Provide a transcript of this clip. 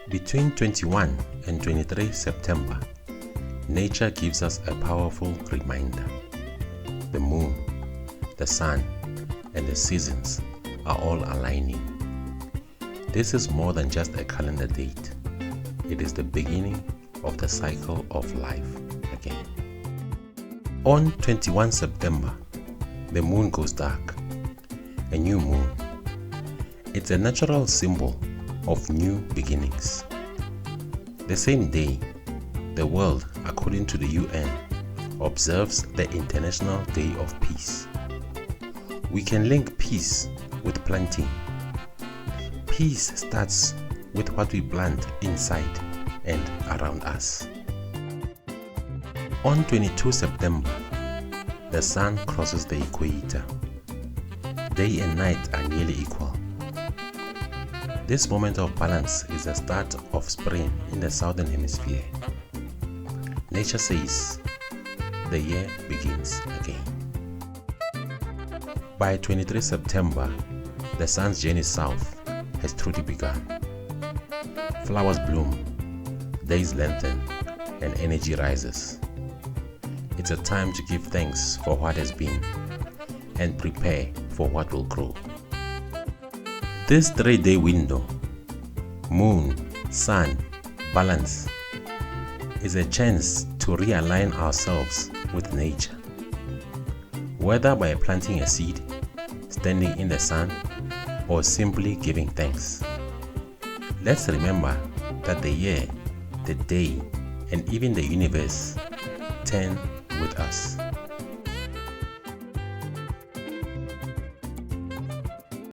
Between 21 and 23 September, nature gives us a powerful reminder. The moon, the sun, and the seasons are all aligning. This is more than just a calendar date. It is the beginning of the cycle of life again. On 21 September, the moon goes dark. A new moon. It's a natural symbol of new beginnings. The same day, the world, according to the UN, observes the International Day of Peace. We can link peace with planting. Peace starts with what we plant inside and around us. On 22 September, the sun crosses the equator. Day and night are nearly equal. This moment of balance is the start of spring in the southern hemisphere. Nature says, the year begins again. By 23 September, the sun's journey south has truly begun. Flowers bloom, days lengthen, and energy rises. It's a time to give thanks for what has been and prepare for what will grow. This 3-day window, moon, sun, balance, is a chance to realign ourselves with nature. Whether by planting a seed, standing in the sun, or simply giving thanks. Let's remember that the year, the day, and even the universe turn with us.